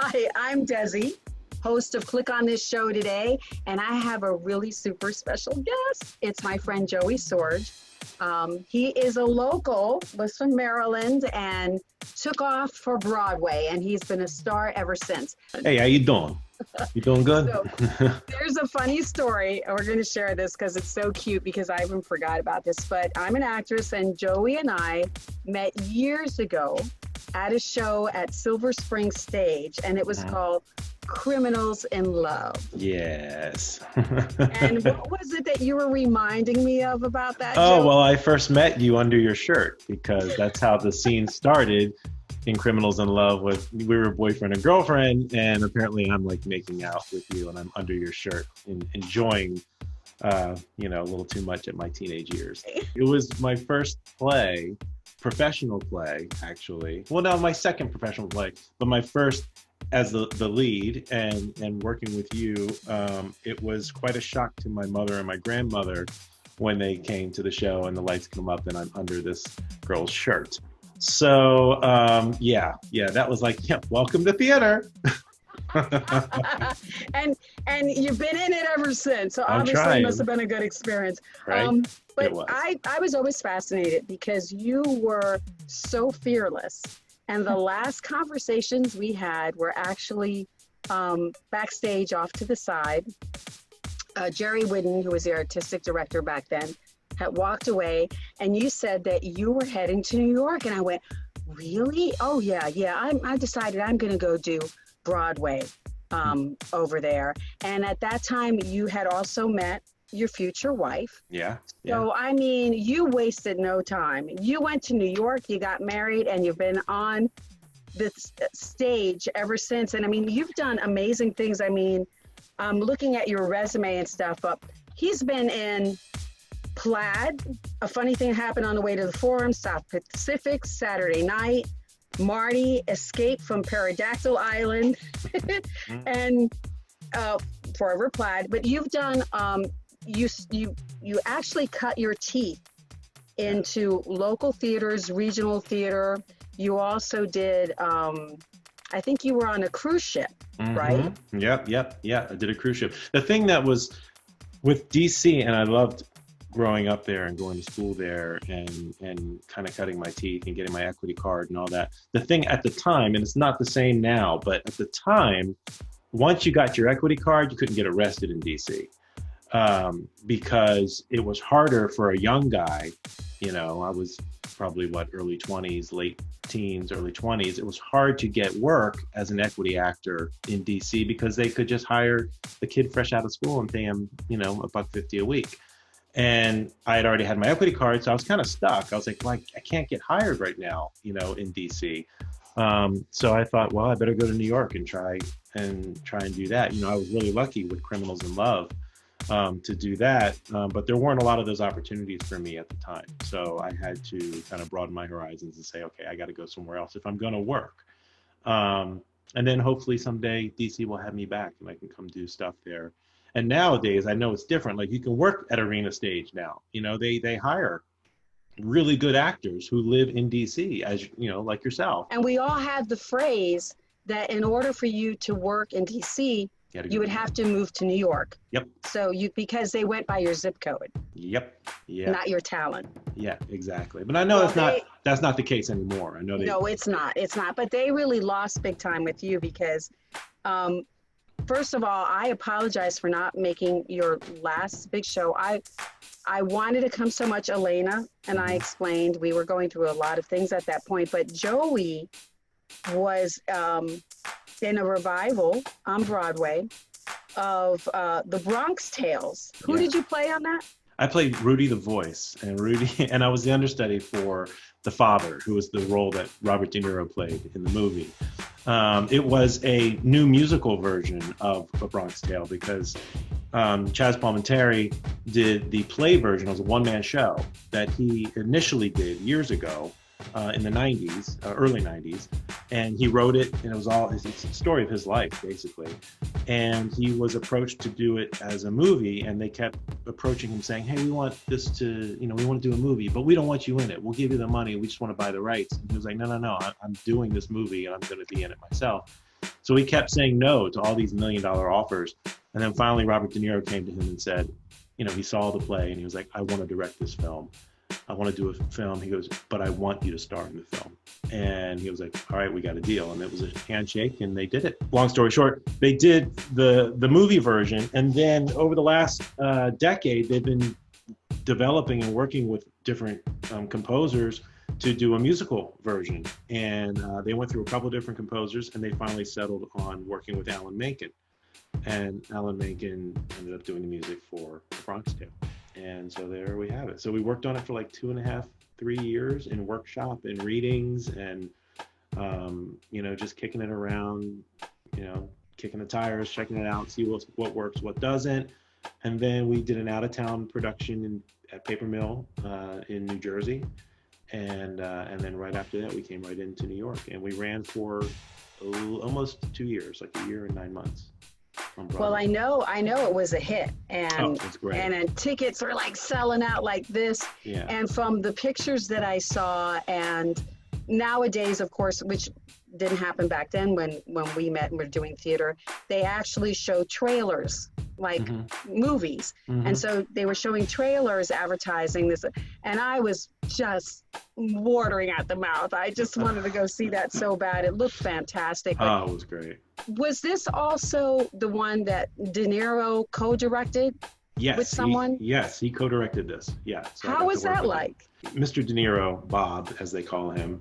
Hi, I'm Desi, host of Click on This Show today, and I have a really super special guest. It's my friend Joey Sorge. He is a local, was from Maryland, and took off for Broadway, and he's been a star ever since. Hey, how you doing? You doing good? So, there's a funny story. We're going to share this because it's so cute because I even forgot about this. But I'm an actress, and Joey and I met years ago at a show at Silver Spring Stage, and it was called Criminals in Love. Yes. And what was it that you were reminding me of about that? Oh, Joey? well, I first met you under your shirt because that's how the scene started in Criminals in Love. With we were boyfriend and girlfriend, and apparently I'm like making out with you, and I'm under your shirt and enjoying, a little too much at my teenage years. It was my first play, professional play, actually. Well, no, my second professional play, but my first as the lead and working with you. It was quite a shock to my mother and my grandmother when they came to the show and the lights come up and I'm under this girl's shirt. So, that was like, welcome to theater. and you've been in it ever since. So obviously it must have been a good experience. Right? But I was always fascinated because you were so fearless. And the last conversations we had were actually backstage off to the side. Jerry Whidden, who was the artistic director back then, had walked away, and you said that you were heading to New York. And I went, really? Oh, yeah. I decided I'm going to go do Broadway over there. And at that time, you had also met your future wife. Yeah. So, I mean, you wasted no time. You went to New York, you got married, and you've been on this stage ever since. And I mean, you've done amazing things. I mean, looking at your resume and stuff, he's been in Plaid, A Funny Thing Happened on the Way to the Forum, South Pacific, Saturday Night, Marty, Escape from Pterodactyl Island, and Forever Plaid. But you've done, you actually cut your teeth into local theaters, regional theater. You also did, I think you were on a cruise ship, right? Yep. I did a cruise ship. The thing that was with DC, and I loved growing up there and going to school there and kind of cutting my teeth and getting my equity card and all that. The thing at the time, and it's not the same now, but at the time, once you got your equity card, you couldn't get arrested in DC. Because it was harder for a young guy, I was probably early 20s, late teens, early 20s. It was hard to get work as an equity actor in DC because they could just hire the kid fresh out of school and pay him, $1.50 a week. And I had already had my equity card, so I was kind of stuck. I was like, well, I can't get hired right now, in DC. So I thought, well, I better go to New York and try and do that. I was really lucky with Criminals in Love to do that, but there weren't a lot of those opportunities for me at the time. So I had to kind of broaden my horizons and say, okay, I got to go somewhere else if I'm going to work. And then hopefully someday DC will have me back and I can come do stuff there. And nowadays, I know it's different. Like you can work at Arena Stage now. They hire really good actors who live in DC, as like yourself. And we all had the phrase that in order for you to work in DC, you would have to move to New York. Yep. So because they went by your zip code. Yep. Yeah. Not your talent. Yeah, exactly. But I know that's not the case anymore. I know No, it's not. It's not. But they really lost big time with you because, first of all, I apologize for not making your last big show. I wanted to come so much, Elena, and I explained we were going through a lot of things at that point. But Joey was in a revival on Broadway of the Bronx Tales. Who did you play on that? I played Rudy the voice, and I was the understudy for the father, who was the role that Robert Deniro played in the movie. It was a new musical version of A Bronx Tale because Chaz Palminteri did the play version. It was a one-man show that he initially did years ago in the 90s, early 90s. And he wrote it, and it's a story of his life, basically. And he was approached to do it as a movie, and they kept approaching him saying, hey, we want this to, we want to do a movie, but we don't want you in it. We'll give you the money. We just want to buy the rights. And he was like, no, I'm doing this movie, and I'm going to be in it myself. So he kept saying no to all these $1 million offers. And then finally, Robert De Niro came to him and said, he saw the play and he was like, I want to direct this film. I want to do a film. He goes, but I want you to star in the film. And he was like, all right, we got a deal. And it was a handshake and they did it. Long story short, they did the movie version. And then over the last decade, they've been developing and working with different composers to do a musical version. And they went through a couple of different composers and they finally settled on working with Alan Menken. And Alan Menken ended up doing the music for Bronx Tales. And so there we have it. So we worked on it for like 2.5, 3 years in workshop and readings and, just kicking it around, kicking the tires, checking it out, see what works, what doesn't. And then we did an out-of-town production at Paper Mill in New Jersey. And then right after that, we came right into New York. And we ran for almost 2 years, like 1 year and 9 months. Well, I know it was a hit, and that's great. and tickets are like selling out like this. Yeah. And from the pictures that I saw, and nowadays, of course, which didn't happen back then when we met and were doing theater, they actually show trailers like movies. And so they were showing trailers advertising this, and I was just watering at the mouth. I just wanted to go see that so bad. It looked fantastic. Oh, it was great. Was this also the one that De Niro co-directed? Yes, with someone? He co-directed this. Yeah. So how was that like? Mr. De Niro, Bob, as they call him,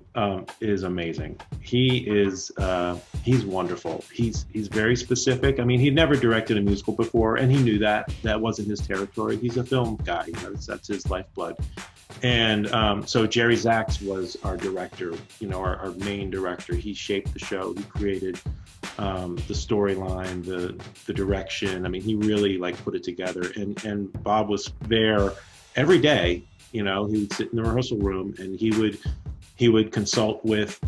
is amazing. He's wonderful. He's very specific. I mean, he'd never directed a musical before, and he knew that wasn't his territory. He's a film guy. That's his lifeblood. And so Jerry Zaks was our director, our main director. He shaped the show. He created the storyline, the direction. I mean, he really put it together. And Bob was there every day. He would sit in the rehearsal room and he would consult with,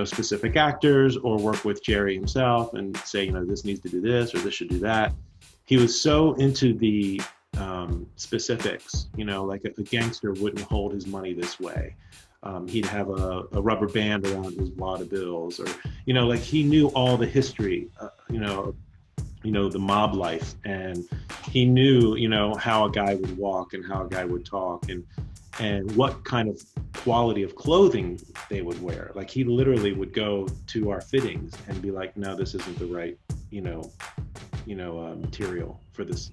specific actors or work with Jerry himself and say, this needs to do this or this should do that. He was so into the specifics, like a gangster wouldn't hold his money this way. He'd have a rubber band around his wad of bills, or, he knew all the history, the mob life, and he knew, how a guy would walk and how a guy would talk and what kind of quality of clothing they would wear. Like he literally would go to our fittings and be like, no, this isn't the right, material for this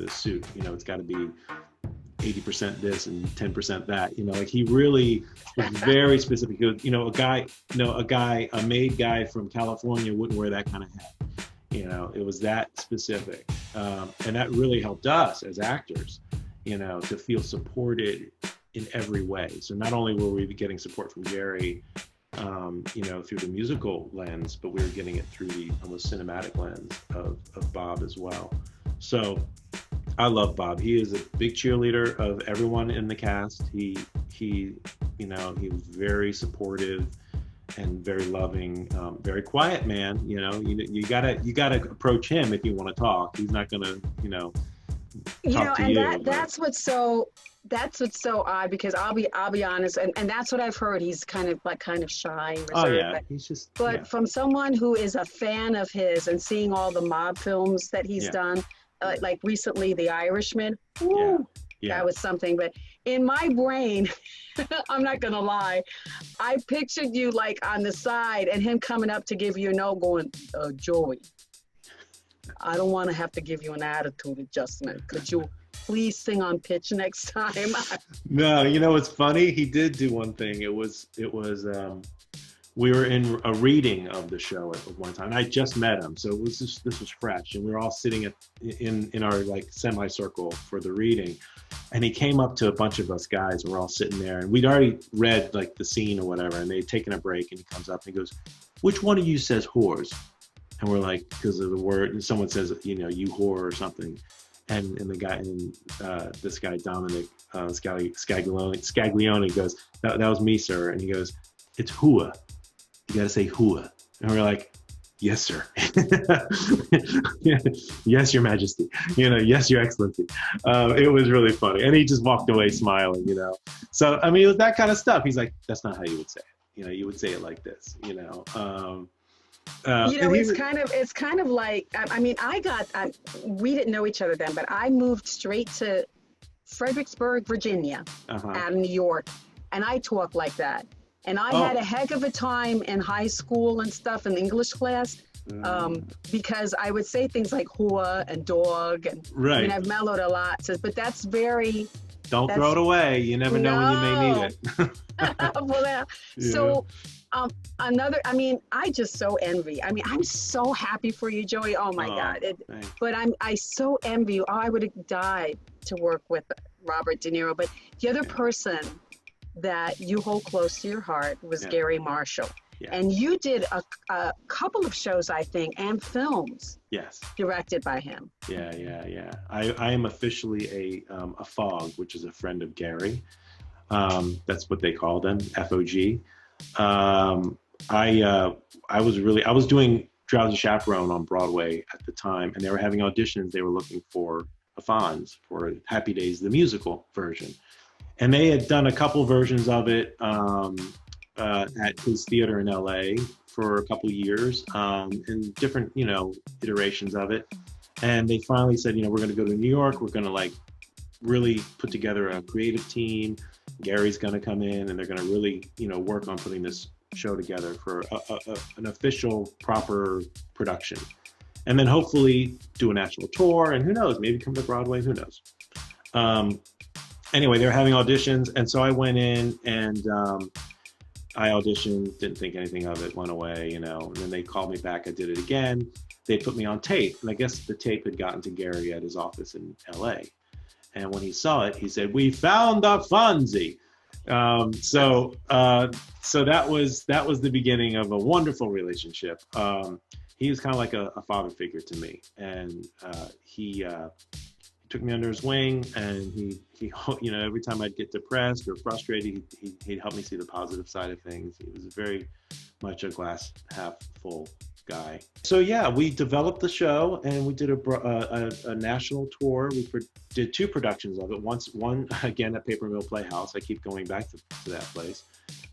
suit. It's got to be 80% this and 10% that. He really was very specific. He goes, a made guy from California wouldn't wear that kind of hat. It was that specific, and that really helped us as actors, to feel supported in every way. So not only were we getting support from Jerry, through the musical lens, but we were getting it through the almost cinematic lens of Bob as well. So I love Bob. He is a big cheerleader of everyone in the cast. He was very supportive and very loving, very quiet man. You gotta approach him if you want to talk. He's not gonna, talk to you. That's what's so odd, because I'll be honest, and that's what I've heard. He's kind of shy and reserved. Oh yeah, he's just. But from someone who is a fan of his and seeing all the mob films that he's done, like recently The Irishman, that was something. But in my brain, I'm not gonna lie, I pictured you on the side and him coming up to give you a note, going, Joey, I don't want to have to give you an attitude adjustment. Could you please sing on pitch next time? No, it's funny. He did do one thing. It was we were in a reading of the show at one time. I just met him, so this was fresh, and we were all sitting in our semicircle for the reading, and he came up to a bunch of us guys, and we're all sitting there, and we'd already read the scene or whatever, and they'd taken a break, and he comes up and he goes, "Which one of you says whores?" And we're like, because of the word, and someone says, you whore or something. And the guy, this guy, Dominic Scaglione goes, that was me, sir. And he goes, "It's hua. You got to say hua." And we're like, "Yes, sir." "Yes, Your Majesty." "Yes, Your Excellency." It was really funny. And he just walked away smiling, So, I mean, it was that kind of stuff. He's like, "That's not how you would say it. You would say it like this, You know, it's kind of like, I mean, we didn't know each other then, but I moved straight to Fredericksburg, Virginia, out of New York, and I talk like that. And I had a heck of a time in high school and stuff in English class, because I would say things like "hua" and "dog," and I mean, I've mellowed a lot. So, but that's very. Don't throw it away. You never know when you may need it. Well, so. I mean, I just so envy. I mean, I'm so happy for you, Joey. Oh my God. But I so envy you. Oh, I would have died to work with Robert De Niro. But the other person that you hold close to your heart was Garry Marshall. Yeah. And you did a couple of shows, I think, and films. Yes. Directed by him. Yeah. I am officially a FOG, which is a friend of Garry. That's what they call them, FOG. I was doing Drowsy Chaperone on Broadway at the time, and they were having auditions. They were looking for a Fonz for Happy Days, the musical version. And they had done a couple versions of it at his theater in LA for a couple of years, and different, iterations of it. And they finally said, we're going to go to New York. We're going to really put together a creative team. Gary's going to come in, and they're going to really, work on putting this show together for an official, proper production. And then hopefully do a national tour, and who knows, maybe come to Broadway, who knows. Anyway, they were having auditions, and so I went in and I auditioned, didn't think anything of it, went away, and then they called me back. I did it again. They put me on tape, and I guess the tape had gotten to Garry at his office in LA. And when he saw it, he said, "We found a Fonzie." So that was the beginning of a wonderful relationship. He was kind of like a father figure to me, and he took me under his wing, and he every time I'd get depressed or frustrated, he'd help me see the positive side of things. He was very much a glass half full guy. So yeah, we developed the show, and we did a national tour. We did two productions of it. One again at Paper Mill Playhouse. I keep going back to that place.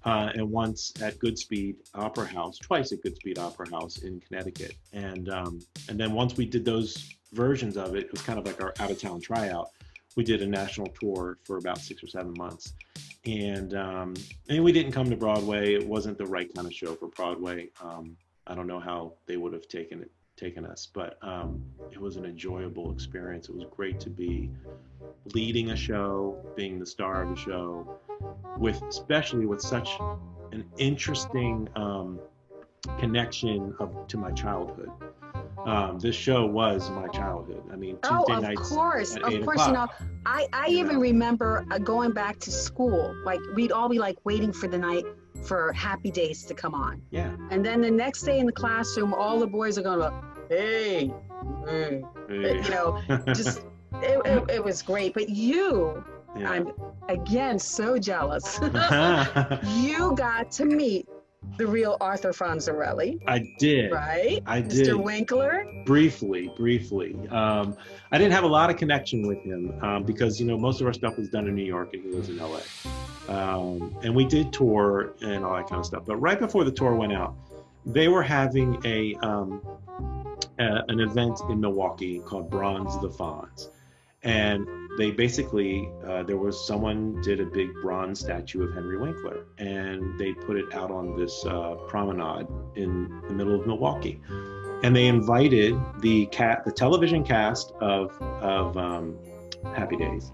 And once at Goodspeed Opera House, twice at Goodspeed Opera House in Connecticut. And then once we did those versions of it, it was kind of like our out-of-town tryout. We did a national tour for about 6 or 7 months. And we didn't come to Broadway. It wasn't the right kind of show for Broadway. I don't know how they would have taken us, but it was an enjoyable experience. It was great to be leading a show, being the star of the show, especially with such an interesting connection to my childhood. This show was my childhood. I mean, Tuesday nights at 8 o'clock. I even remember going back to school. Like, we'd all be waiting for the night for Happy Days to come on. Yeah. And then the next day in the classroom, all the boys are going to go, hey. Just it was great. But you, I'm again so jealous. You got to meet the real Arthur Fonzarelli. I did. Right? I did. Mr. Winkler? Briefly. I didn't have a lot of connection with him because, most of our stuff was done in New York, and he lives in LA. And we did tour and all that kind of stuff. But right before the tour went out, they were having an event in Milwaukee called Bronze the Fonz. And they basically, someone did a big bronze statue of Henry Winkler, and they put it out on this promenade in the middle of Milwaukee. And they invited the television cast of Happy Days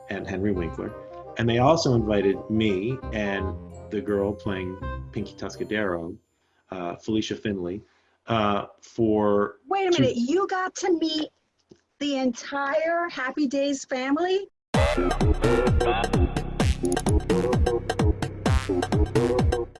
and Henry Winkler. And they also invited me and the girl playing Pinky Tuscadero, Felicia Finley, for... Wait a minute, you got to meet the entire Happy Days family?